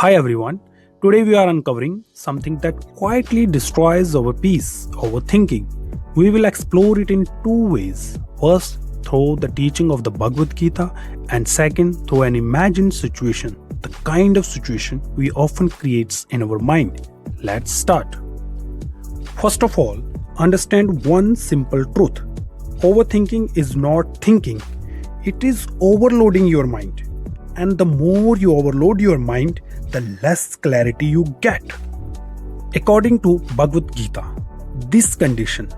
Hi everyone. Today we are uncovering something that quietly destroys our peace, overthinking. We will explore it in two ways. First, through the teaching of the Bhagavad Gita, and second, through an imagined situation, the kind of situation we often create in our mind. Let's start. First of all, understand one simple truth. Overthinking is not thinking, it is overloading your mind. And the more you overload your mind, the less clarity you get. According to Bhagavad Gita, this condition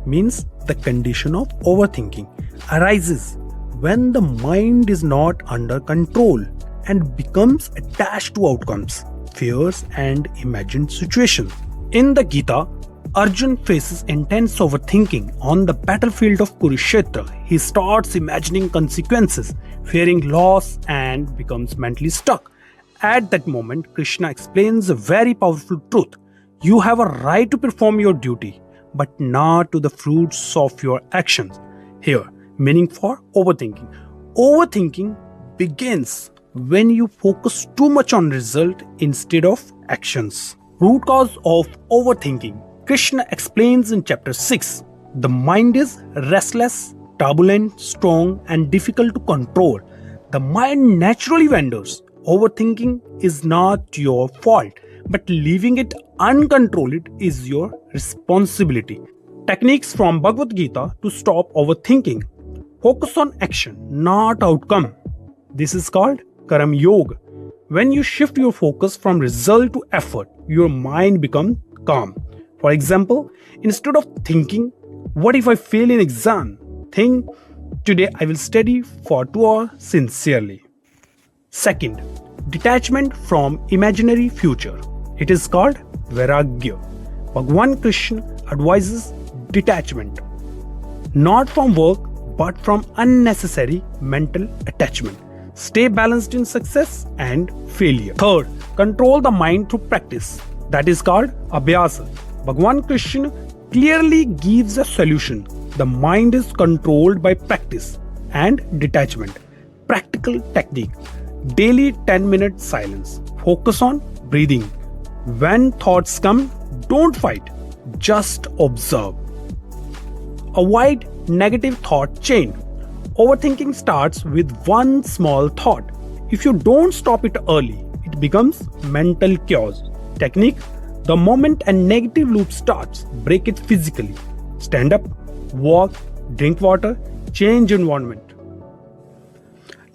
means the condition of overthinking arises when the mind is not under control and becomes attached to outcomes, fears, and imagined situations. In the Gita, Arjun faces intense overthinking on the battlefield of Kurukshetra. He starts imagining consequences, fearing loss, and becomes mentally stuck. At that moment, Krishna explains a very powerful truth. You have a right to perform your duty, but not to the fruits of your actions. Here, meaning for overthinking. Overthinking begins when you focus too much on result instead of actions. Root cause of overthinking. Krishna explains in chapter 6. The mind is restless, turbulent, strong, and difficult to control. The mind naturally wanders. Overthinking is not your fault, but leaving it uncontrolled is your responsibility. Techniques from Bhagavad Gita to stop overthinking. Focus on action, not outcome. This is called Karam Yoga. When you shift your focus from result to effort, your mind becomes calm. For example, instead of thinking, what if I fail in exam? Think, today I will study for 2 hours sincerely. Second, detachment from imaginary future. It is called Vairagya. Bhagwan Krishna advises detachment, not from work but from unnecessary mental attachment. Stay balanced in success and failure. Third, control the mind through practice. That is called Abhyasa. Bhagwan Krishna clearly gives a solution. The mind is controlled by practice and detachment. Practical technique. Daily 10-minute silence. Focus on breathing. When thoughts come, don't fight. Just observe. Avoid negative thought chain. Overthinking starts with one small thought. If you don't stop it early, it becomes mental chaos. Technique. The moment a negative loop starts, break it physically. Stand up, walk, drink water, change environment.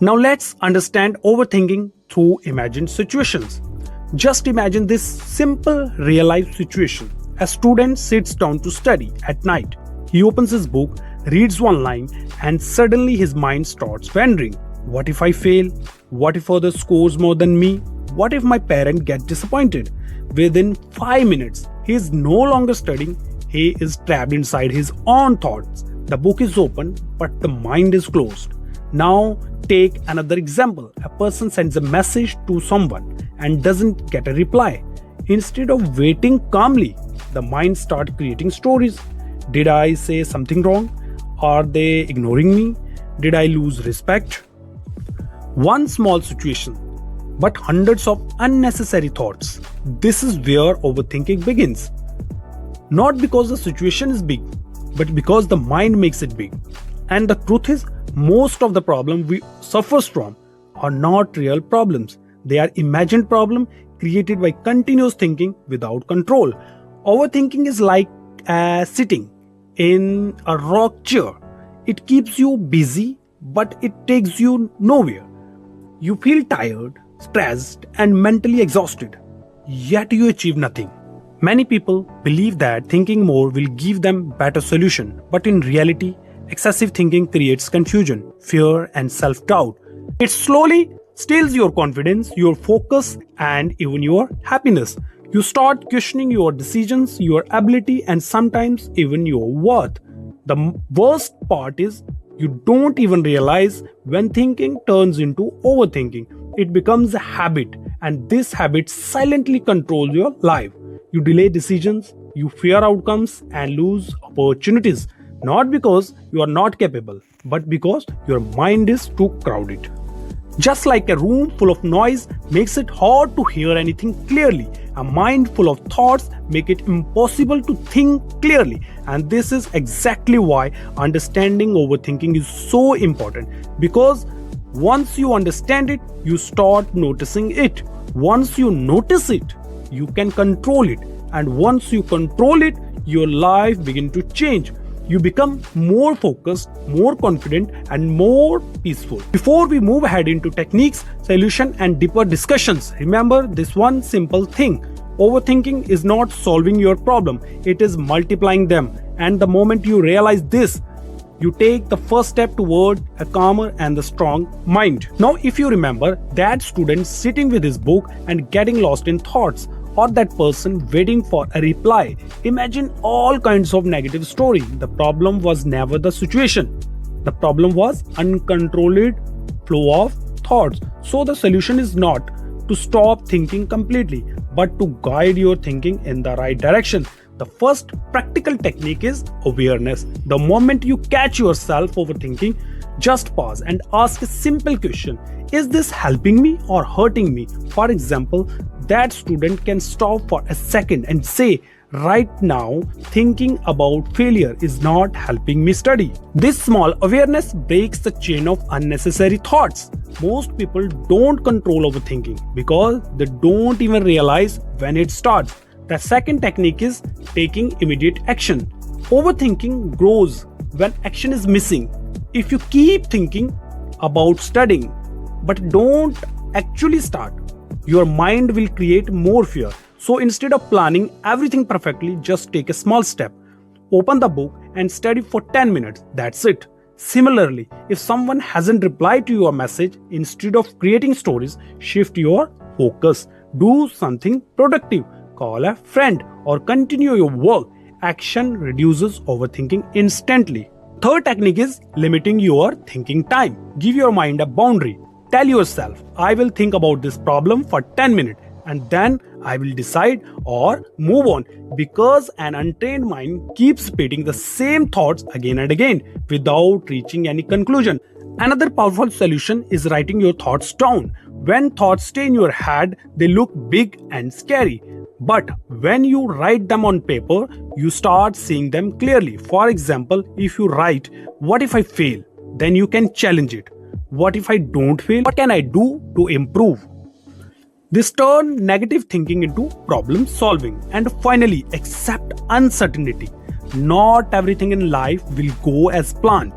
Now let's understand overthinking through imagined situations. Just imagine this simple real-life situation. A student sits down to study at night. He opens his book, reads one line, and suddenly his mind starts wandering. What if I fail? What if others scores more than me? What if my parent gets disappointed? Within 5 minutes, he is no longer studying. He is trapped inside his own thoughts. The book is open, but the mind is closed. Now, take another example. A person sends a message to someone and doesn't get a reply. Instead of waiting calmly, the mind starts creating stories. Did I say something wrong? Are they ignoring me? Did I lose respect? One small situation, but hundreds of unnecessary thoughts. This is where overthinking begins. Not because the situation is big, but because the mind makes it big. And the truth is, most of the problems we suffer from are not real problems. They are imagined problems created by continuous thinking without control. Overthinking is like sitting in a rock chair. It keeps you busy, but it takes you nowhere. You feel tired, stressed, and mentally exhausted, yet you achieve nothing. Many people believe that thinking more will give them better solution, but in reality, excessive thinking creates confusion, fear, and self-doubt. It slowly steals your confidence, your focus, and even your happiness. You start questioning your decisions, your ability, and sometimes even your worth. The worst part is you don't even realize when thinking turns into overthinking. It becomes a habit, and this habit silently controls your life. You delay decisions, you fear outcomes, and lose opportunities. Not because you are not capable, but because your mind is too crowded. Just like a room full of noise makes it hard to hear anything clearly, a mind full of thoughts make it impossible to think clearly. And this is exactly why understanding overthinking is so important, because once you understand it, you start noticing it. Once you notice it, you can control it. And once you control it, your life begins to change. You become more focused, more confident, and more peaceful. Before we move ahead into techniques, solution, and deeper discussions, remember this one simple thing. Overthinking is not solving your problem, it is multiplying them. And the moment you realize this, you take the first step toward a calmer and the strong mind. Now, if you remember that student sitting with his book and getting lost in thoughts, or that person waiting for a reply, imagine all kinds of negative story. The problem was never the situation. The problem was uncontrolled flow of thoughts. So the solution is not to stop thinking completely, but to guide your thinking in the right direction. The first practical technique is awareness. The moment you catch yourself overthinking, just pause and ask a simple question. Is this helping me or hurting me? For example, that student can stop for a second and say, right now, thinking about failure is not helping me study. This small awareness breaks the chain of unnecessary thoughts. Most people don't control overthinking because they don't even realize when it starts. The second technique is taking immediate action. Overthinking grows when action is missing. If you keep thinking about studying but don't actually start, your mind will create more fear. So instead of planning everything perfectly, just take a small step. Open the book and study for 10 minutes. That's it. Similarly, if someone hasn't replied to your message, instead of creating stories, shift your focus. Do something productive. Call a friend or continue your work. Action reduces overthinking instantly. Third technique is limiting your thinking time. Give your mind a boundary. Tell yourself, I will think about this problem for 10 minutes and then I will decide or move on, because an untrained mind keeps repeating the same thoughts again and again without reaching any conclusion. Another powerful solution is writing your thoughts down. When thoughts stay in your head, they look big and scary. But when you write them on paper, you start seeing them clearly. For example, if you write, what if I fail? Then you can challenge it. What if I don't fail? What can I do to improve? This turns negative thinking into problem solving. And finally, accept uncertainty. Not everything in life will go as planned.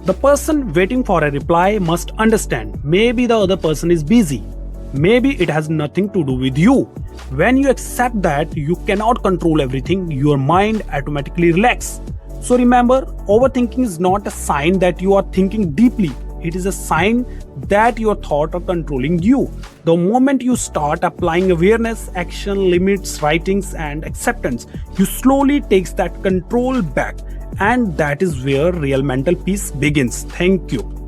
The person waiting for a reply must understand, maybe the other person is busy. Maybe it has nothing to do with you. When you accept that you cannot control everything, your mind automatically relaxes. So remember, overthinking is not a sign that you are thinking deeply. It is a sign that your thoughts are controlling you. The moment you start applying awareness, action, limits, writings, and acceptance, you slowly take that control back. And that is where real mental peace begins. Thank you.